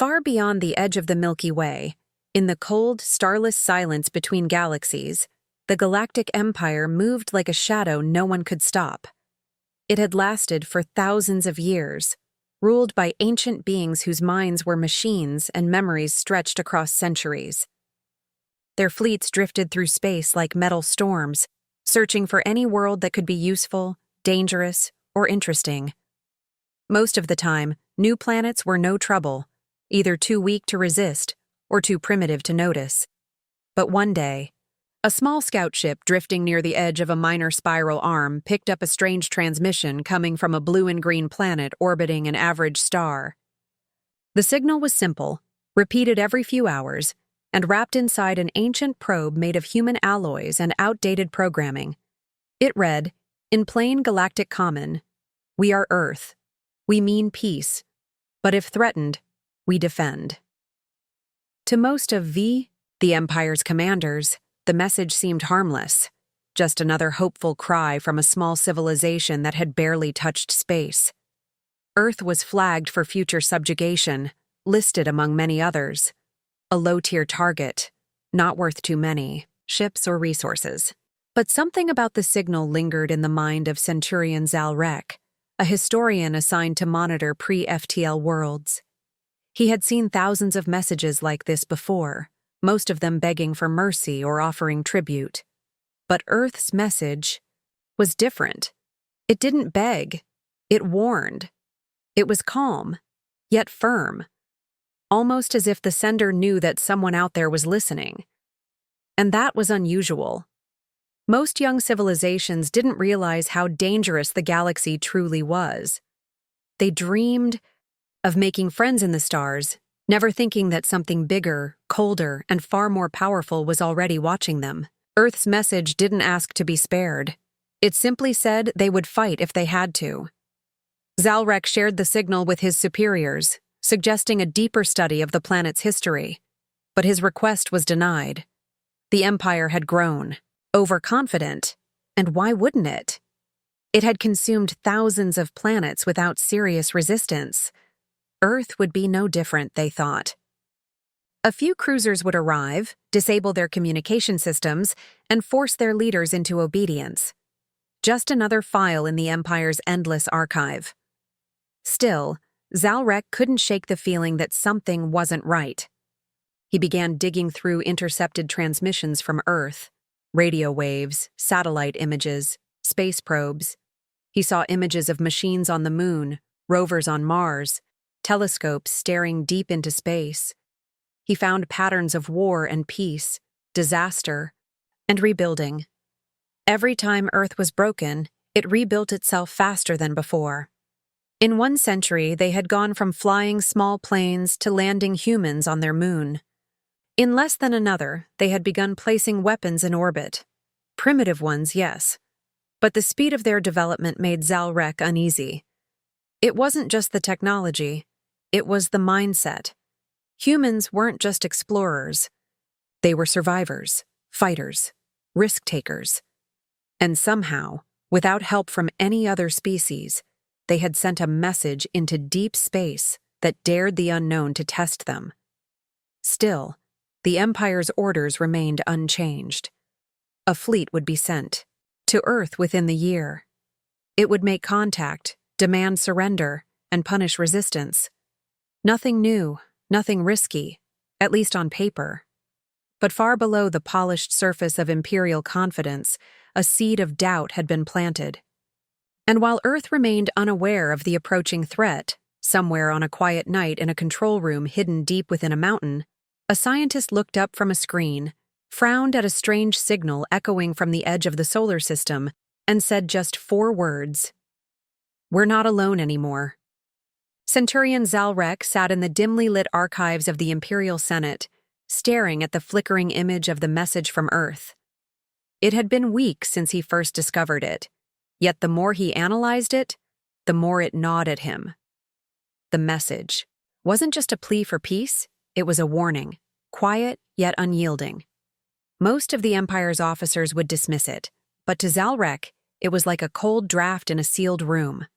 Far beyond the edge of the Milky Way, in the cold, starless silence between galaxies, the Galactic Empire moved like a shadow no one could stop. It had lasted for thousands of years, ruled by ancient beings whose minds were machines and memories stretched across centuries. Their fleets drifted through space like metal storms, searching for any world that could be useful, dangerous, or interesting. Most of the time, new planets were no trouble, either too weak to resist or too primitive to notice. But one day, a small scout ship drifting near the edge of a minor spiral arm picked up a strange transmission coming from a blue and green planet orbiting an average star. The signal was simple, repeated every few hours, and wrapped inside an ancient probe made of human alloys and outdated programming. It read, in plain galactic common, "We are Earth. We mean peace. But if threatened, we defend." To most of the Empire's commanders, the message seemed harmless, just another hopeful cry from a small civilization that had barely touched space. Earth was flagged for future subjugation, listed among many others. A low-tier target, not worth too many ships or resources. But something about the signal lingered in the mind of Centurion Zalrek, a historian assigned to monitor pre-FTL worlds. He had seen thousands of messages like this before, most of them begging for mercy or offering tribute. But Earth's message was different. It didn't beg. It warned. It was calm, yet firm, almost as if the sender knew that someone out there was listening. And that was unusual. Most young civilizations didn't realize how dangerous the galaxy truly was. They dreamed of making friends in the stars, never thinking that something bigger, colder, and far more powerful was already watching them. Earth's message didn't ask to be spared. It simply said they would fight if they had to. Zalrek shared the signal with his superiors, suggesting a deeper study of the planet's history. But his request was denied. The Empire had grown, overconfident, and why wouldn't it? It had consumed thousands of planets without serious resistance. Earth would be no different, they thought. A few cruisers would arrive, disable their communication systems, and force their leaders into obedience. Just another file in the Empire's endless archive. Still, Zalrek couldn't shake the feeling that something wasn't right. He began digging through intercepted transmissions from Earth, radio waves, satellite images, space probes. He saw images of machines on the Moon, rovers on Mars, telescopes staring deep into space. He found patterns of war and peace, disaster, and rebuilding. Every time Earth was broken, it rebuilt itself faster than before. In 1 century, they had gone from flying small planes to landing humans on their moon. In less than another, they had begun placing weapons in orbit. Primitive ones, yes. But the speed of their development made Zalrek uneasy. It wasn't just the technology. It was the mindset. Humans weren't just explorers. They were survivors, fighters, risk-takers. And somehow, without help from any other species, they had sent a message into deep space that dared the unknown to test them. Still, the Empire's orders remained unchanged. A fleet would be sent to Earth within the year. It would make contact, demand surrender, and punish resistance. Nothing new, nothing risky, at least on paper. But far below the polished surface of imperial confidence, a seed of doubt had been planted. And while Earth remained unaware of the approaching threat, somewhere on a quiet night in a control room hidden deep within a mountain, a scientist looked up from a screen, frowned at a strange signal echoing from the edge of the solar system, and said just 4 words. "We're not alone anymore." Centurion Zalrek sat in the dimly lit archives of the Imperial Senate, staring at the flickering image of the message from Earth. It had been weeks since he first discovered it, yet the more he analyzed it, the more it gnawed at him. The message wasn't just a plea for peace, it was a warning, quiet yet unyielding. Most of the Empire's officers would dismiss it, but to Zalrek, it was like a cold draft in a sealed room.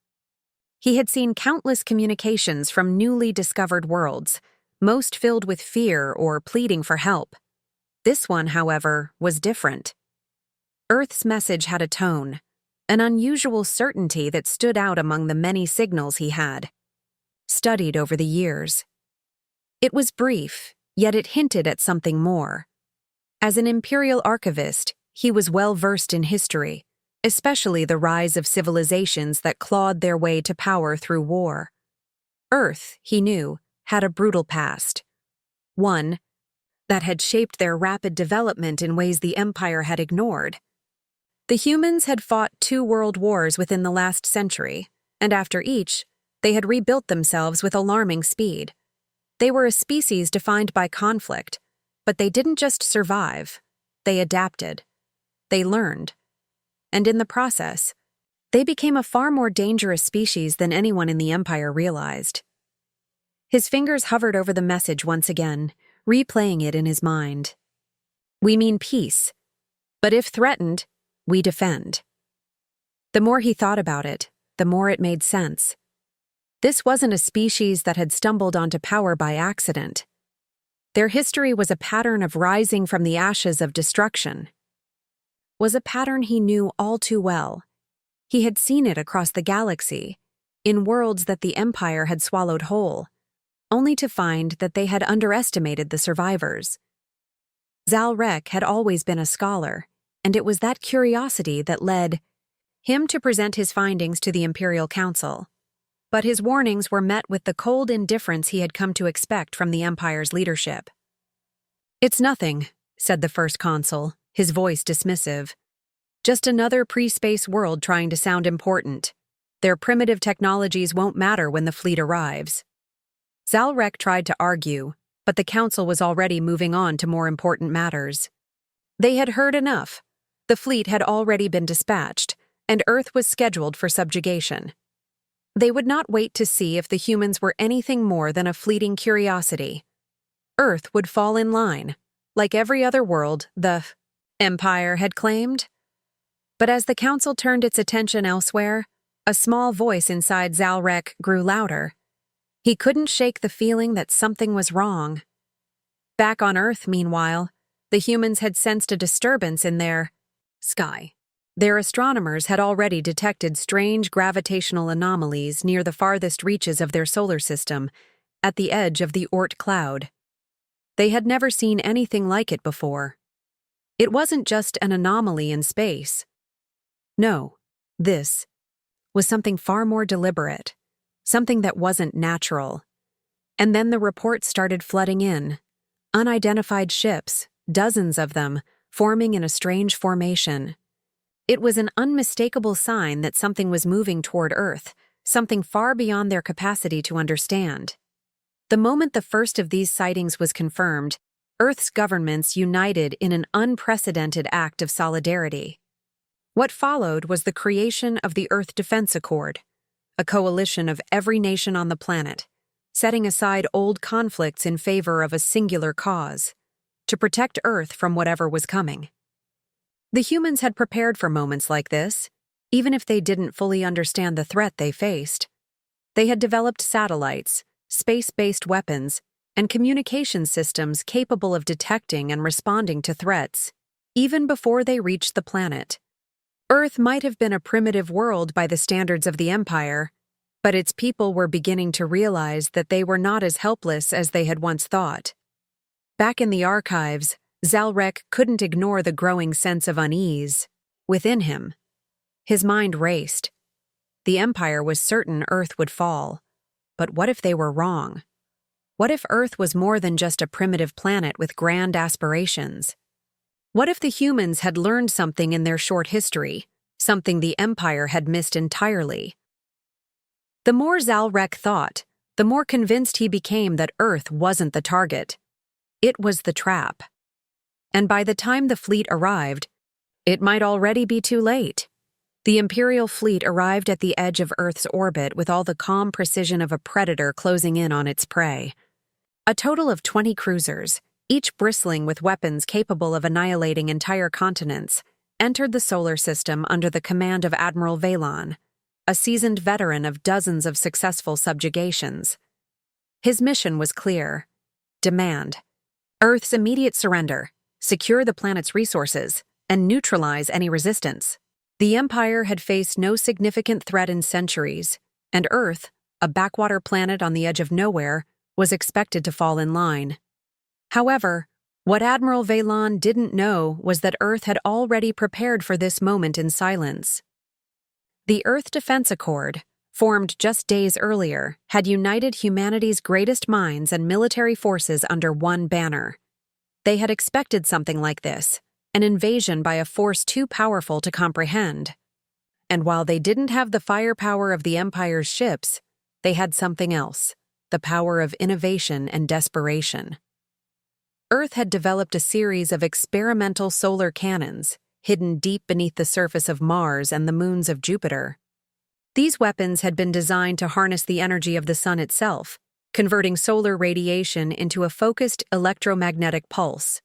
He had seen countless communications from newly discovered worlds, most filled with fear or pleading for help. This one, however, was different. Earth's message had a tone, an unusual certainty that stood out among the many signals he had studied over the years. It was brief, yet it hinted at something more. As an imperial archivist, he was well versed in history, especially the rise of civilizations that clawed their way to power through war. Earth, he knew, had a brutal past. One that had shaped their rapid development in ways the Empire had ignored. The humans had fought 2 world wars within the last century, and after each, they had rebuilt themselves with alarming speed. They were a species defined by conflict, but they didn't just survive, they adapted. They learned. And in the process, they became a far more dangerous species than anyone in the Empire realized. His fingers hovered over the message once again, replaying it in his mind. We mean peace, but if threatened, we defend. The more he thought about it, the more it made sense. This wasn't a species that had stumbled onto power by accident. Their history was a pattern of rising from the ashes of destruction. Was a pattern he knew all too well. He had seen it across the galaxy, in worlds that the Empire had swallowed whole, only to find that they had underestimated the survivors. Zalrek had always been a scholar, and it was that curiosity that led him to present his findings to the Imperial Council. But his warnings were met with the cold indifference he had come to expect from the Empire's leadership. "It's nothing," said the first consul, his voice dismissive. "Just another pre-space world trying to sound important. Their primitive technologies won't matter when the fleet arrives." Zalrek tried to argue, but the council was already moving on to more important matters. They had heard enough. The fleet had already been dispatched, and Earth was scheduled for subjugation. They would not wait to see if the humans were anything more than a fleeting curiosity. Earth would fall in line, like every other world the Empire had claimed. But as the council turned its attention elsewhere, a small voice inside Zalrek grew louder. He couldn't shake the feeling that something was wrong. Back on Earth, meanwhile, the humans had sensed a disturbance in their sky. Their astronomers had already detected strange gravitational anomalies near the farthest reaches of their solar system, at the edge of the Oort cloud. They had never seen anything like it before. It wasn't just an anomaly in space. No, this was something far more deliberate, something that wasn't natural. And then the reports started flooding in. Unidentified ships, dozens of them, forming in a strange formation. It was an unmistakable sign that something was moving toward Earth, something far beyond their capacity to understand. The moment the first of these sightings was confirmed, Earth's governments united in an unprecedented act of solidarity. What followed was the creation of the Earth Defense Accord, a coalition of every nation on the planet, setting aside old conflicts in favor of a singular cause, to protect Earth from whatever was coming. The humans had prepared for moments like this, even if they didn't fully understand the threat they faced. They had developed satellites, space-based weapons, and communication systems capable of detecting and responding to threats, even before they reached the planet. Earth might have been a primitive world by the standards of the Empire, but its people were beginning to realize that they were not as helpless as they had once thought. Back in the archives, Zalrek couldn't ignore the growing sense of unease within him. His mind raced. The Empire was certain Earth would fall. But what if they were wrong? What if Earth was more than just a primitive planet with grand aspirations? What if the humans had learned something in their short history, something the Empire had missed entirely? The more Zalrek thought, the more convinced he became that Earth wasn't the target. It was the trap. And by the time the fleet arrived, it might already be too late. The Imperial fleet arrived at the edge of Earth's orbit with all the calm precision of a predator closing in on its prey. A total of 20 cruisers, each bristling with weapons capable of annihilating entire continents, entered the solar system under the command of Admiral Valon, a seasoned veteran of dozens of successful subjugations. His mission was clear: demand Earth's immediate surrender, secure the planet's resources, and neutralize any resistance. The Empire had faced no significant threat in centuries, and Earth, a backwater planet on the edge of nowhere, was expected to fall in line. However, what Admiral Veylan didn't know was that Earth had already prepared for this moment in silence. The Earth Defense Accord, formed just days earlier, had united humanity's greatest minds and military forces under one banner. They had expected something like this, an invasion by a force too powerful to comprehend. And while they didn't have the firepower of the Empire's ships, they had something else, the power of innovation and desperation. Earth had developed a series of experimental solar cannons, hidden deep beneath the surface of Mars and the moons of Jupiter. These weapons had been designed to harness the energy of the sun itself, converting solar radiation into a focused electromagnetic pulse.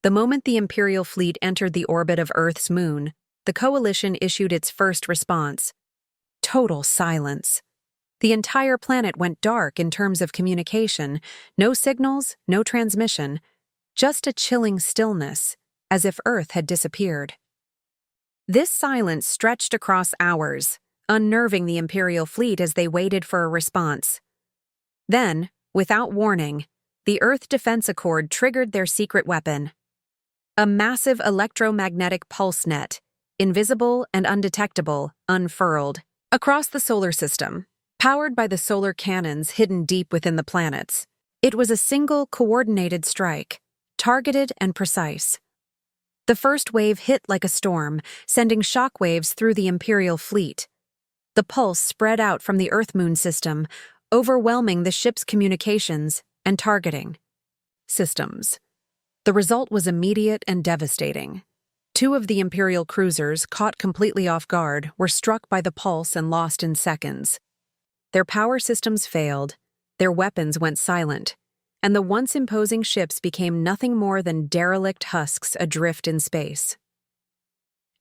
The moment the Imperial fleet entered the orbit of Earth's moon, the coalition issued its first response. Total silence. The entire planet went dark in terms of communication, no signals, no transmission, just a chilling stillness, as if Earth had disappeared. This silence stretched across hours, unnerving the Imperial fleet as they waited for a response. Then, without warning, the Earth Defense Accord triggered their secret weapon. A massive electromagnetic pulse net, invisible and undetectable, unfurled. Across the solar system, powered by the solar cannons hidden deep within the planets, it was a single coordinated strike, targeted and precise. The first wave hit like a storm, sending shockwaves through the Imperial fleet. The pulse spread out from the Earth-Moon system, overwhelming the ship's communications and targeting systems. The result was immediate and devastating. 2 of the Imperial cruisers, caught completely off guard, were struck by the pulse and lost in seconds. Their power systems failed, their weapons went silent, and the once imposing ships became nothing more than derelict husks adrift in space.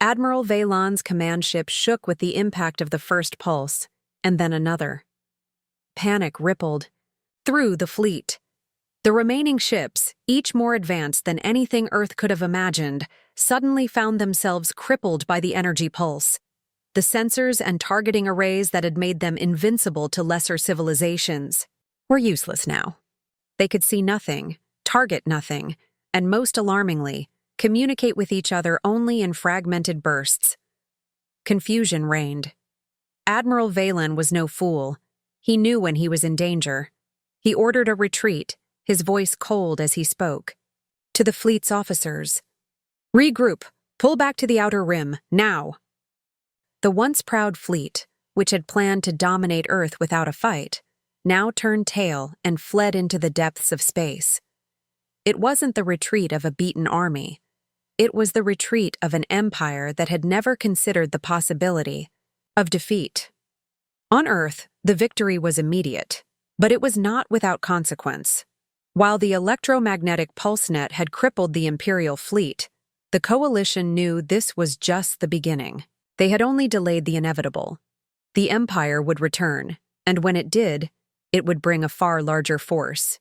Admiral Veylan's command ship shook with the impact of the first pulse, and then another. Panic rippled through the fleet. The remaining ships, each more advanced than anything Earth could have imagined, suddenly found themselves crippled by the energy pulse. The sensors and targeting arrays that had made them invincible to lesser civilizations were useless now. They could see nothing, target nothing, and most alarmingly, communicate with each other only in fragmented bursts. Confusion reigned. Admiral Veylan was no fool. He knew when he was in danger. He ordered a retreat, his voice cold as he spoke. To the fleet's officers, "Regroup! Pull back to the outer rim, now!" The once proud fleet, which had planned to dominate Earth without a fight, now turned tail and fled into the depths of space. It wasn't the retreat of a beaten army. It was the retreat of an empire that had never considered the possibility of defeat. On Earth, the victory was immediate, but it was not without consequence. While the electromagnetic pulse net had crippled the Imperial fleet, the coalition knew this was just the beginning. They had only delayed the inevitable. The Empire would return, and when it did, it would bring a far larger force.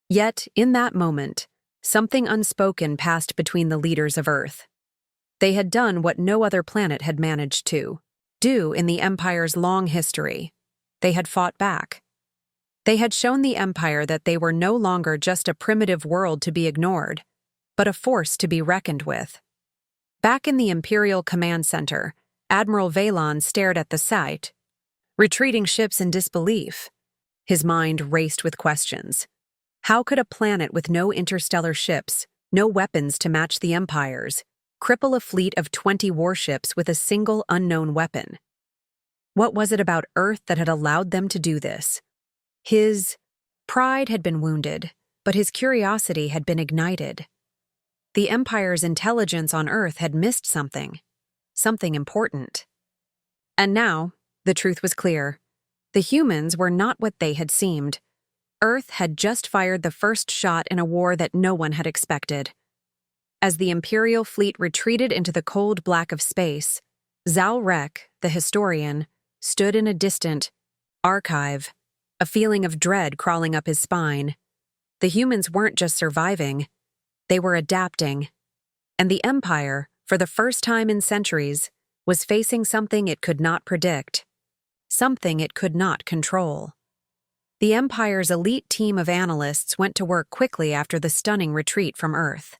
Yet, in that moment, something unspoken passed between the leaders of Earth. They had done what no other planet had managed to do in the Empire's long history. They had fought back. They had shown the Empire that they were no longer just a primitive world to be ignored, but a force to be reckoned with. Back in the Imperial Command Center, Admiral Veylan stared at the sight, retreating ships in disbelief. His mind raced with questions. How could a planet with no interstellar ships, no weapons to match the Empire's, cripple a fleet of 20 warships with a single unknown weapon? What was it about Earth that had allowed them to do this? His pride had been wounded, but his curiosity had been ignited. The Empire's intelligence on Earth had missed something important. And now, the truth was clear. The humans were not what they had seemed. Earth had just fired the first shot in a war that no one had expected. As the Imperial fleet retreated into the cold black of space, Zal Rek, the historian, stood in a distant archive, a feeling of dread crawling up his spine. The humans weren't just surviving, they were adapting. And the Empire, for the first time in centuries, was facing something it could not predict, something it could not control. The Empire's elite team of analysts went to work quickly after the stunning retreat from Earth.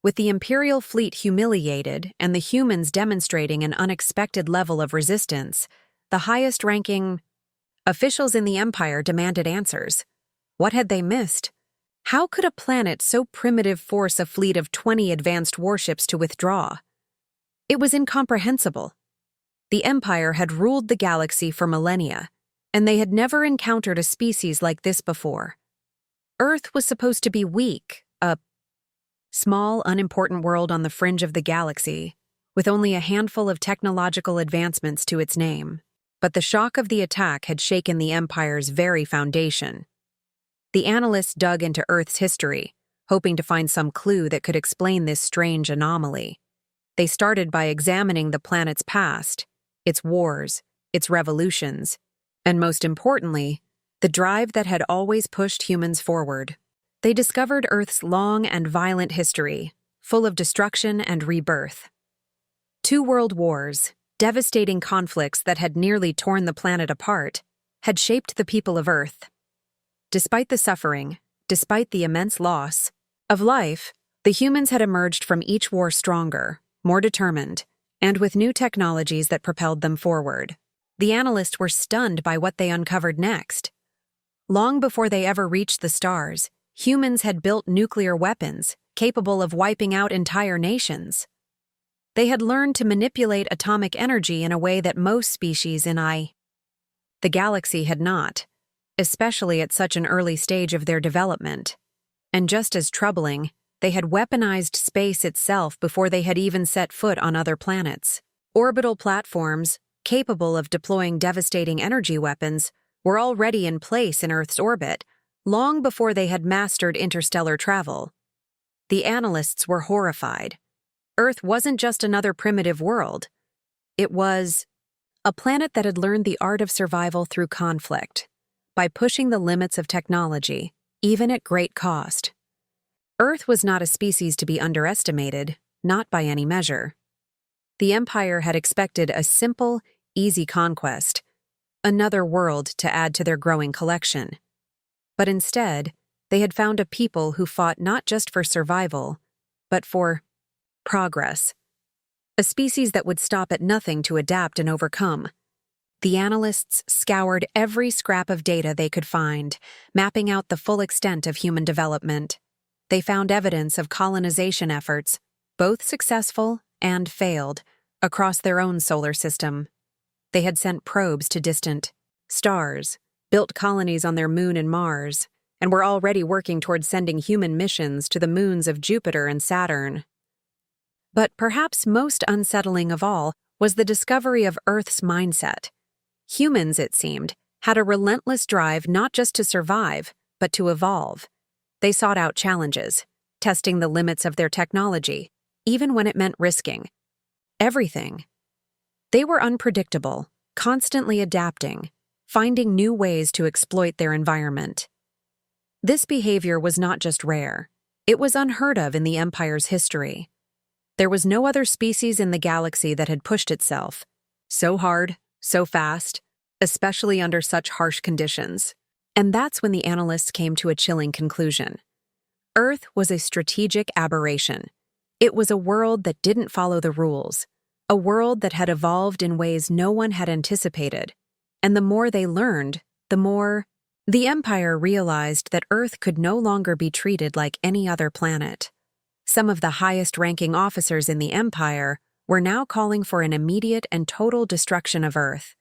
With the Imperial fleet humiliated and the humans demonstrating an unexpected level of resistance, the highest-ranking officials in the Empire demanded answers. What had they missed? How could a planet so primitive force a fleet of 20 advanced warships to withdraw? It was incomprehensible. The Empire had ruled the galaxy for millennia, and they had never encountered a species like this before. Earth was supposed to be weak, a small, unimportant world on the fringe of the galaxy, with only a handful of technological advancements to its name. But the shock of the attack had shaken the Empire's very foundation. The analysts dug into Earth's history, hoping to find some clue that could explain this strange anomaly. They started by examining the planet's past, its wars, its revolutions, and most importantly, the drive that had always pushed humans forward. They discovered Earth's long and violent history, full of destruction and rebirth. 2 world wars, devastating conflicts that had nearly torn the planet apart, had shaped the people of Earth. Despite the suffering, despite the immense loss of life, the humans had emerged from each war stronger, more determined, and with new technologies that propelled them forward. The analysts were stunned by what they uncovered next. Long before they ever reached the stars, humans had built nuclear weapons capable of wiping out entire nations. They had learned to manipulate atomic energy in a way that most species in the galaxy had not, especially at such an early stage of their development. And just as troubling, they had weaponized space itself before they had even set foot on other planets. Orbital platforms, capable of deploying devastating energy weapons, were already in place in Earth's orbit, long before they had mastered interstellar travel. The analysts were horrified. Earth wasn't just another primitive world. It was a planet that had learned the art of survival through conflict, by pushing the limits of technology, even at great cost. Earth was not a species to be underestimated, not by any measure. The Empire had expected a simple, easy conquest, another world to add to their growing collection. But instead, they had found a people who fought not just for survival, but for progress. A species that would stop at nothing to adapt and overcome. The analysts scoured every scrap of data they could find, mapping out the full extent of human development. They found evidence of colonization efforts, both successful and failed, across their own solar system. They had sent probes to distant stars, built colonies on their moon and Mars, and were already working towards sending human missions to the moons of Jupiter and Saturn. But perhaps most unsettling of all was the discovery of Earth's mindset. Humans, it seemed, had a relentless drive not just to survive, but to evolve. They sought out challenges, testing the limits of their technology, even when it meant risking everything. They were unpredictable, constantly adapting, finding new ways to exploit their environment. This behavior was not just rare, it was unheard of in the Empire's history. There was no other species in the galaxy that had pushed itself so hard, so fast, especially under such harsh conditions. And that's when the analysts came to a chilling conclusion. Earth was a strategic aberration. It was a world that didn't follow the rules, a world that had evolved in ways no one had anticipated. And the more they learned, the more the Empire realized that Earth could no longer be treated like any other planet. Some of the highest-ranking officers in the Empire were now calling for an immediate and total destruction of Earth.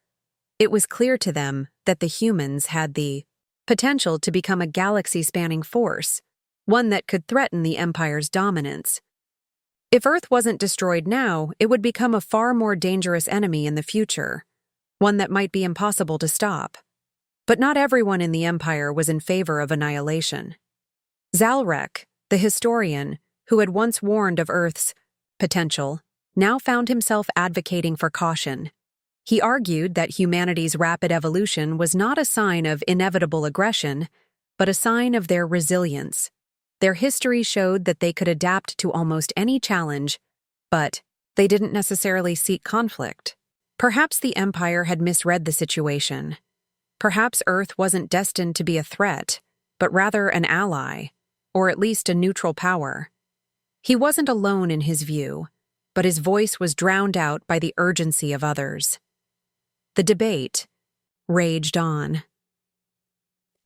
It was clear to them that the humans had the potential to become a galaxy-spanning force, one that could threaten the Empire's dominance. If Earth wasn't destroyed now, it would become a far more dangerous enemy in the future, one that might be impossible to stop. But not everyone in the Empire was in favor of annihilation. Zalrek, the historian, who had once warned of Earth's potential, now found himself advocating for caution. He argued that humanity's rapid evolution was not a sign of inevitable aggression, but a sign of their resilience. Their history showed that they could adapt to almost any challenge, but they didn't necessarily seek conflict. Perhaps the Empire had misread the situation. Perhaps Earth wasn't destined to be a threat, but rather an ally, or at least a neutral power. He wasn't alone in his view, but his voice was drowned out by the urgency of others. The debate raged on.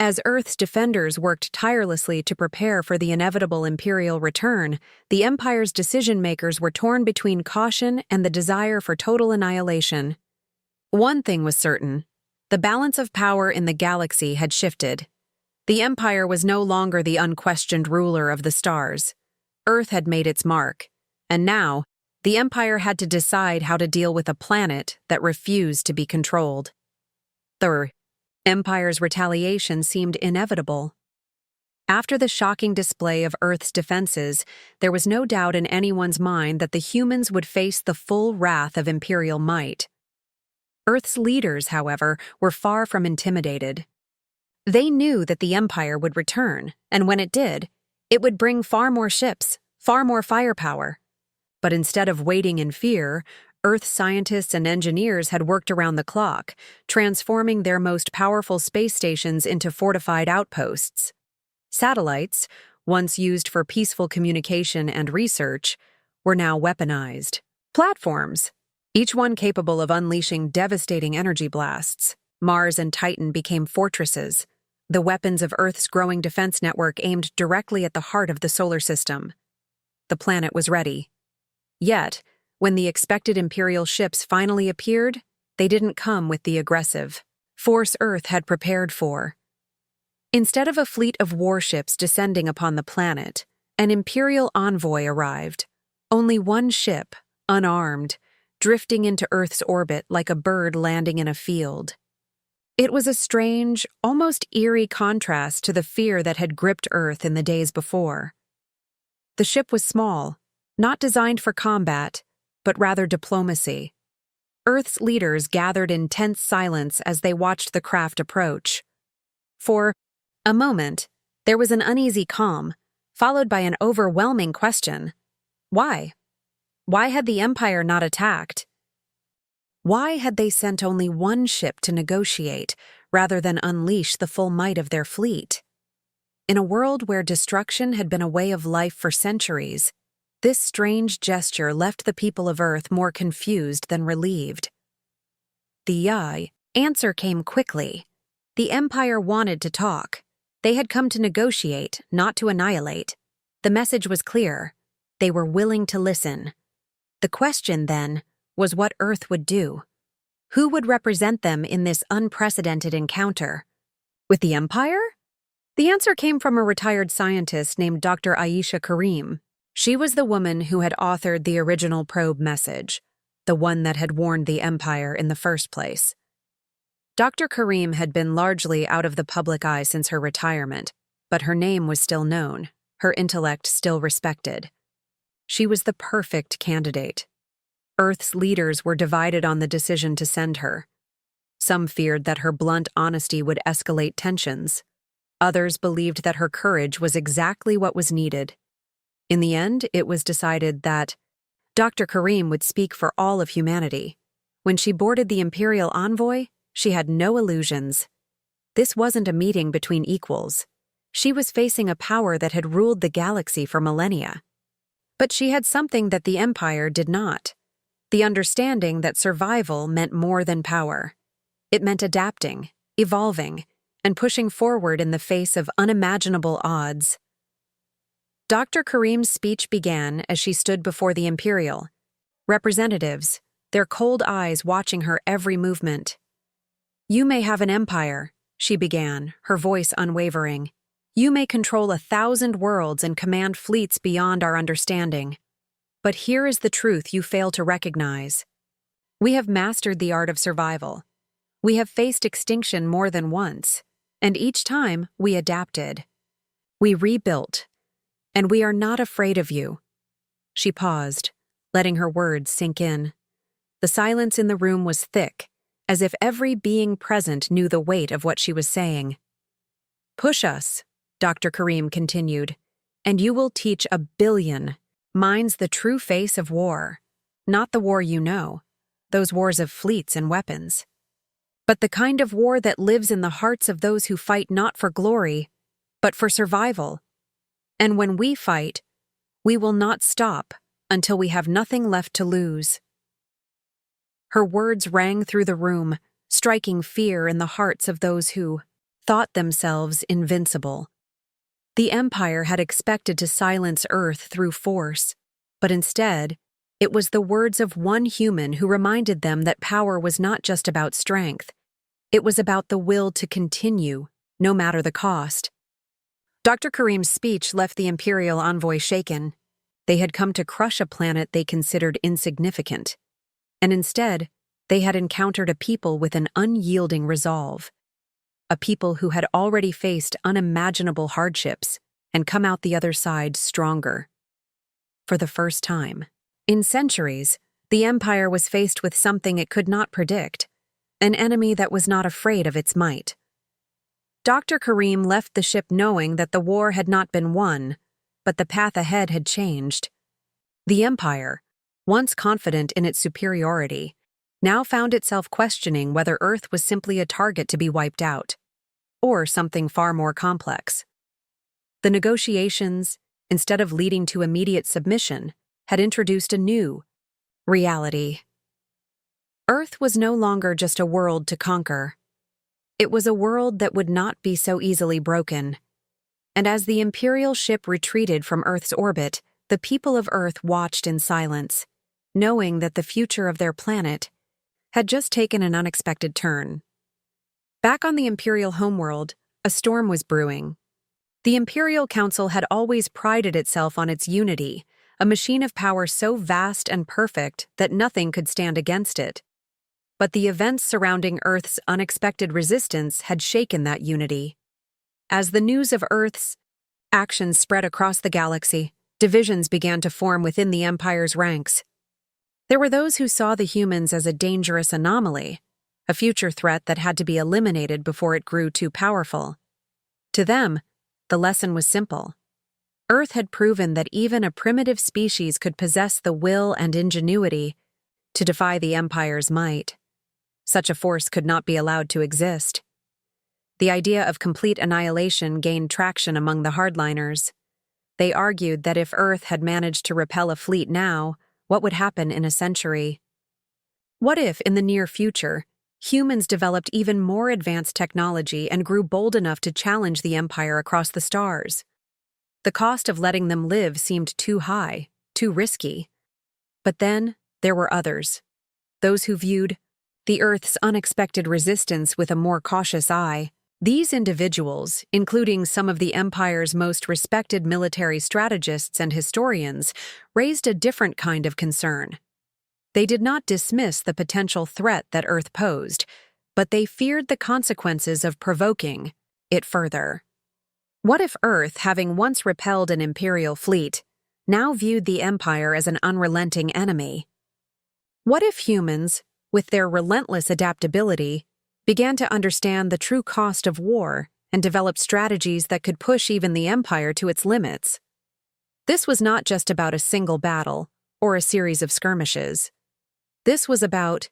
As Earth's defenders worked tirelessly to prepare for the inevitable Imperial return, the Empire's decision-makers were torn between caution and the desire for total annihilation. One thing was certain: the balance of power in the galaxy had shifted. The Empire was no longer the unquestioned ruler of the stars. Earth had made its mark, and now, the Empire had to decide how to deal with a planet that refused to be controlled. The Empire's retaliation seemed inevitable. After the shocking display of Earth's defenses, there was no doubt in anyone's mind that the humans would face the full wrath of Imperial might. Earth's leaders, however, were far from intimidated. They knew that the Empire would return, and when it did, it would bring far more ships, far more firepower. But instead of waiting in fear, Earth scientists and engineers had worked around the clock, transforming their most powerful space stations into fortified outposts. Satellites, once used for peaceful communication and research, were now weaponized. Platforms, each one capable of unleashing devastating energy blasts. Mars and Titan became fortresses, the weapons of Earth's growing defense network aimed directly at the heart of the solar system. The planet was ready. Yet, when the expected Imperial ships finally appeared, they didn't come with the aggressive force Earth had prepared for. Instead of a fleet of warships descending upon the planet, an Imperial envoy arrived. Only one ship, unarmed, drifting into Earth's orbit like a bird landing in a field. It was a strange, almost eerie contrast to the fear that had gripped Earth in the days before. The ship was small, not designed for combat, but rather diplomacy. Earth's leaders gathered in tense silence as they watched the craft approach. For a moment, there was an uneasy calm, followed by an overwhelming question. Why? Why had the Empire not attacked? Why had they sent only one ship to negotiate, rather than unleash the full might of their fleet? In a world where destruction had been a way of life for centuries, this strange gesture left the people of Earth more confused than relieved. The answer came quickly. The Empire wanted to talk. They had come to negotiate, not to annihilate. The message was clear. They were willing to listen. The question, then, was what Earth would do. Who would represent them in this unprecedented encounter? With the Empire? The answer came from a retired scientist named Dr. Aisha Karim. She was the woman who had authored the original probe message, the one that had warned the Empire in the first place. Dr. Karim had been largely out of the public eye since her retirement, but her name was still known, her intellect still respected. She was the perfect candidate. Earth's leaders were divided on the decision to send her. Some feared that her blunt honesty would escalate tensions. Others believed that her courage was exactly what was needed. In the end, it was decided that Dr. Karim would speak for all of humanity. When she boarded the Imperial envoy, she had no illusions. This wasn't a meeting between equals. She was facing a power that had ruled the galaxy for millennia. But she had something that the Empire did not: the understanding that survival meant more than power. It meant adapting, evolving, and pushing forward in the face of unimaginable odds. Dr. Karim's speech began as she stood before the Imperial representatives, their cold eyes watching her every movement. "You may have an empire," she began, her voice unwavering. "You may control 1,000 worlds and command fleets beyond our understanding. But here is the truth you fail to recognize. We have mastered the art of survival. We have faced extinction more than once, and each time we adapted. We rebuilt. And we are not afraid of you." She paused, letting her words sink in. The silence in the room was thick, as if every being present knew the weight of what she was saying. Push us, Dr. Kareem continued, and you will teach 1 billion minds the true face of war. Not the war you know, those wars of fleets and weapons, but the kind of war that lives in the hearts of those who fight not for glory, but for survival. And when we fight, we will not stop until we have nothing left to lose. Her words rang through the room, striking fear in the hearts of those who thought themselves invincible. The Empire had expected to silence Earth through force, but instead, it was the words of one human who reminded them that power was not just about strength. It was about the will to continue, no matter the cost. Dr. Kareem's speech left the Imperial envoy shaken. They had come to crush a planet they considered insignificant, and instead, they had encountered a people with an unyielding resolve. A people who had already faced unimaginable hardships and come out the other side stronger. For the first time in centuries, the Empire was faced with something it could not predict, an enemy that was not afraid of its might. Dr. Kareem left the ship knowing that the war had not been won, but the path ahead had changed. The Empire, once confident in its superiority, now found itself questioning whether Earth was simply a target to be wiped out, or something far more complex. The negotiations, instead of leading to immediate submission, had introduced a new reality. Earth was no longer just a world to conquer. It was a world that would not be so easily broken. And as the Imperial ship retreated from Earth's orbit, the people of Earth watched in silence, knowing that the future of their planet had just taken an unexpected turn. Back on the Imperial homeworld, a storm was brewing. The Imperial Council had always prided itself on its unity, a machine of power so vast and perfect that nothing could stand against it. But the events surrounding Earth's unexpected resistance had shaken that unity. As the news of Earth's actions spread across the galaxy, divisions began to form within the Empire's ranks. There were those who saw the humans as a dangerous anomaly, a future threat that had to be eliminated before it grew too powerful. To them, the lesson was simple. Earth had proven that even a primitive species could possess the will and ingenuity to defy the Empire's might. Such a force could not be allowed to exist. The idea of complete annihilation gained traction among the hardliners. They argued that if Earth had managed to repel a fleet now, what would happen in a century? What if, in the near future, humans developed even more advanced technology and grew bold enough to challenge the Empire across the stars? The cost of letting them live seemed too high, too risky. But then, there were others. Those who viewed the Earth's unexpected resistance with a more cautious eye. These individuals, including some of the Empire's most respected military strategists and historians, raised a different kind of concern. They did not dismiss the potential threat that Earth posed, but they feared the consequences of provoking it further. What if Earth, having once repelled an Imperial fleet, now viewed the Empire as an unrelenting enemy? What if humans, with their relentless adaptability, began to understand the true cost of war and developed strategies that could push even the Empire to its limits? This was not just about a single battle or a series of skirmishes. This was about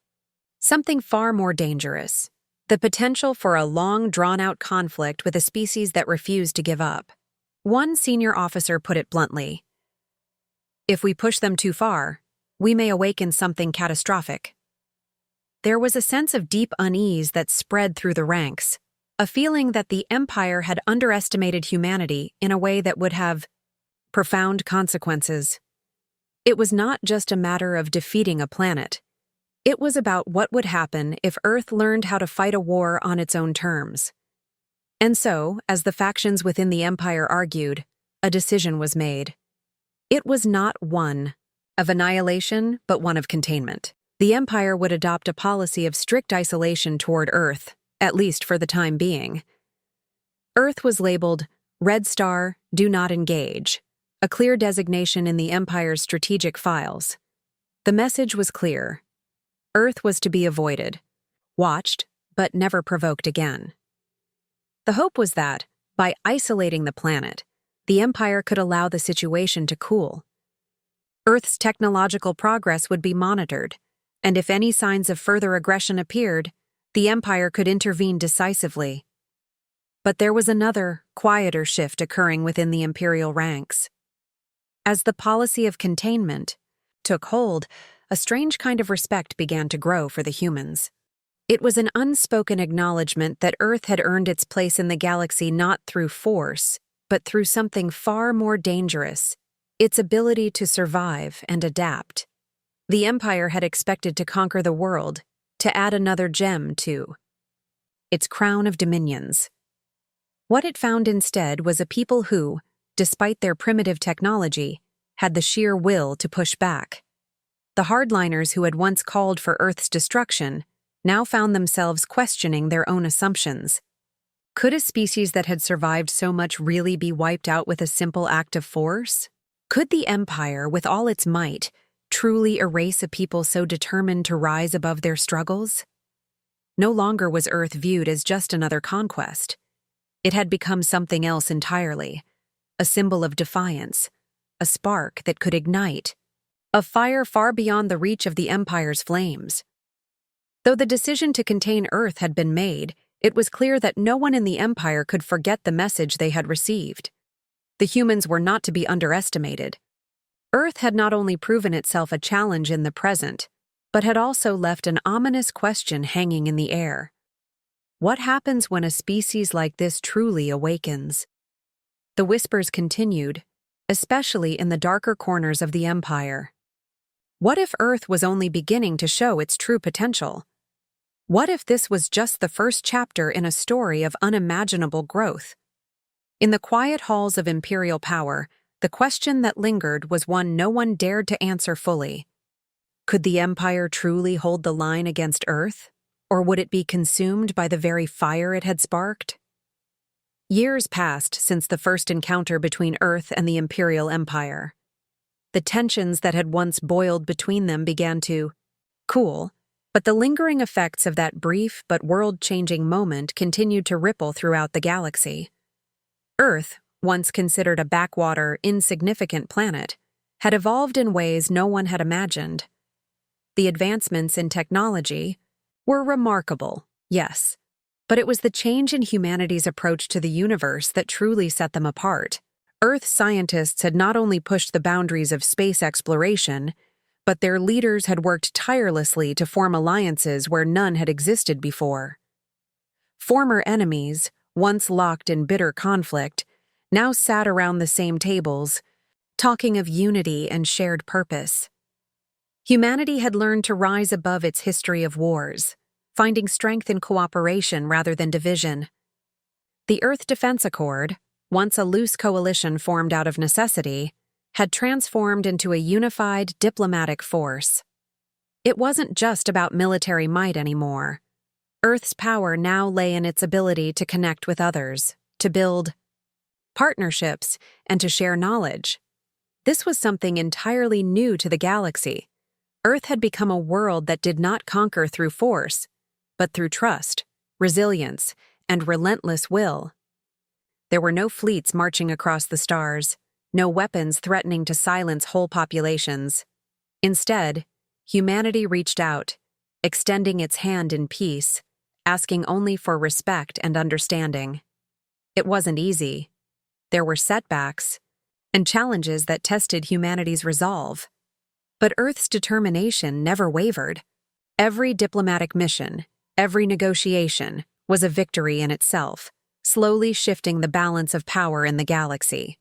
something far more dangerous, the potential for a long, drawn-out conflict with a species that refused to give up. One senior officer put it bluntly, "If we push them too far, we may awaken something catastrophic." There was a sense of deep unease that spread through the ranks, a feeling that the Empire had underestimated humanity in a way that would have profound consequences. It was not just a matter of defeating a planet. It was about what would happen if Earth learned how to fight a war on its own terms. And so, as the factions within the Empire argued, a decision was made. It was not one of annihilation, but one of containment. The Empire would adopt a policy of strict isolation toward Earth, at least for the time being. Earth was labeled Red Star, Do Not Engage, a clear designation in the Empire's strategic files. The message was clear. Earth was to be avoided, watched, but never provoked again. The hope was that, By isolating the planet, the Empire could allow the situation to cool. Earth's technological progress would be monitored, and if any signs of further aggression appeared, the Empire could intervene decisively. But there was another, quieter shift occurring within the Imperial ranks. As the policy of containment took hold, a strange kind of respect began to grow for the humans. It was an unspoken acknowledgement that Earth had earned its place in the galaxy not through force, but through something far more dangerous: its ability to survive and adapt. The Empire had expected to conquer the world, to add another gem to its crown of dominions. What it found instead was a people who, despite their primitive technology, had the sheer will to push back. The hardliners who had once called for Earth's destruction now found themselves questioning their own assumptions. Could a species that had survived so much really be wiped out with a simple act of force? Could the Empire, with all its might, truly erase a people so determined to rise above their struggles? No longer was Earth viewed as just another conquest. It had become something else entirely, a symbol of defiance, a spark that could ignite, a fire far beyond the reach of the Empire's flames. Though the decision to contain Earth had been made, it was clear that no one in the Empire could forget the message they had received. The humans were not to be underestimated. Earth had not only proven itself a challenge in the present, but had also left an ominous question hanging in the air. What happens when a species like this truly awakens? The whispers continued, especially in the darker corners of the Empire. What if Earth was only beginning to show its true potential? What if this was just the first chapter in a story of unimaginable growth? In the quiet halls of imperial power, the question that lingered was one no one dared to answer fully. Could the Empire truly hold the line against Earth, or would it be consumed by the very fire it had sparked? Years passed since the first encounter between Earth and the Imperial Empire. The tensions that had once boiled between them began to cool, but the lingering effects of that brief but world-changing moment continued to ripple throughout the galaxy. Earth, once considered a backwater, insignificant planet, had evolved in ways no one had imagined. The advancements in technology were remarkable, yes, but it was the change in humanity's approach to the universe that truly set them apart. Earth scientists had not only pushed the boundaries of space exploration, but their leaders had worked tirelessly to form alliances where none had existed before. Former enemies, once locked in bitter conflict, now sat around the same tables, talking of unity and shared purpose. Humanity had learned to rise above its history of wars, finding strength in cooperation rather than division. The Earth Defense Accord, once a loose coalition formed out of necessity, had transformed into a unified diplomatic force. It wasn't just about military might anymore. Earth's power now lay in its ability to connect with others, to build partnerships, and to share knowledge. This was something entirely new to the galaxy. Earth had become a world that did not conquer through force, but through trust, resilience, and relentless will. There were no fleets marching across the stars, no weapons threatening to silence whole populations. Instead, humanity reached out, extending its hand in peace, asking only for respect and understanding. It wasn't easy. There were setbacks and challenges that tested humanity's resolve. But Earth's determination never wavered. Every diplomatic mission, every negotiation, was a victory in itself, slowly shifting the balance of power in the galaxy.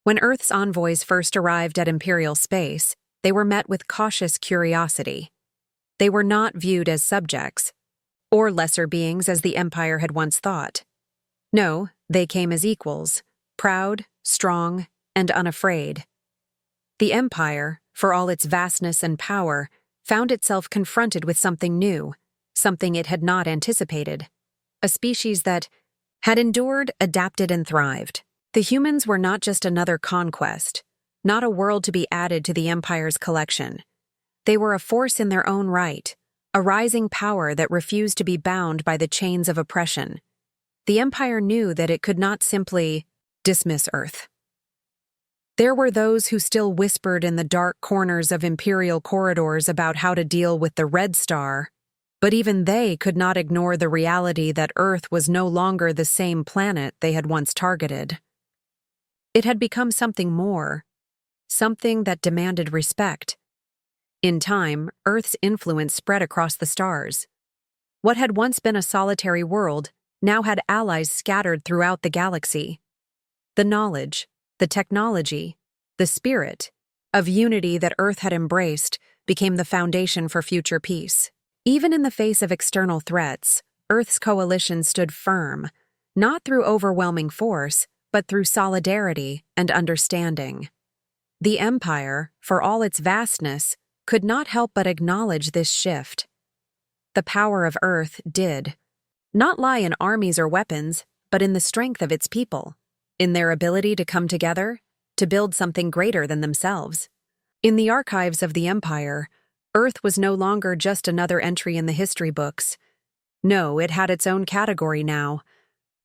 When Earth's envoys first arrived at Imperial space, they were met with cautious curiosity. They were not viewed as subjects, or lesser beings as the Empire had once thought. No, they came as equals, proud, strong, and unafraid. The Empire, for all its vastness and power, found itself confronted with something new, something it had not anticipated. A species that had endured, adapted, and thrived. The humans were not just another conquest, not a world to be added to the Empire's collection. They were a force in their own right, a rising power that refused to be bound by the chains of oppression. the Empire knew that it could not simply dismiss Earth. There were those who still whispered in the dark corners of Imperial corridors about how to deal with the Red Star, but even they could not ignore the reality that Earth was no longer the same planet they had once targeted. It had become something more, something that demanded respect. In time, Earth's influence spread across the stars. What had once been a solitary world now had allies scattered throughout the galaxy. The knowledge, the technology, the spirit of unity that Earth had embraced became the foundation for future peace. Even in the face of external threats, Earth's coalition stood firm, not through overwhelming force, but through solidarity and understanding. The Empire, for all its vastness, could not help but acknowledge this shift. The power of Earth did not lie in armies or weapons, but in the strength of its people, in their ability to come together, to build something greater than themselves. In the archives of the Empire, Earth was no longer just another entry in the history books. No, it had its own category now,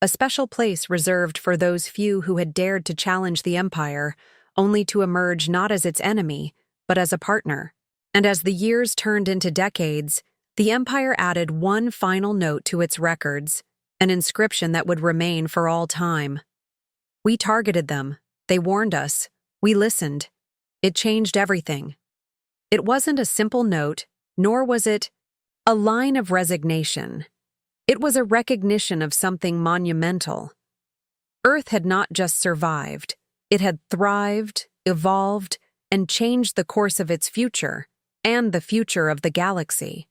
a special place reserved for those few who had dared to challenge the Empire, only to emerge not as its enemy, but as a partner. And as the years turned into decades, the Empire added one final note to its records, an inscription that would remain for all time. We targeted them. They warned us. We listened. It changed everything. It wasn't a simple note, nor was it a line of resignation. It was a recognition of something monumental. Earth had not just survived. It had thrived, evolved, and changed the course of its future, and the future of the galaxy.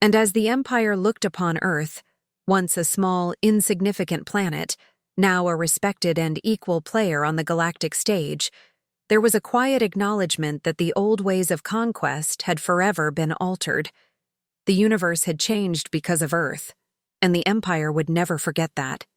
And as the Empire looked upon Earth, once a small, insignificant planet, now a respected and equal player on the galactic stage, there was a quiet acknowledgement that the old ways of conquest had forever been altered. The universe had changed because of Earth, and the Empire would never forget that.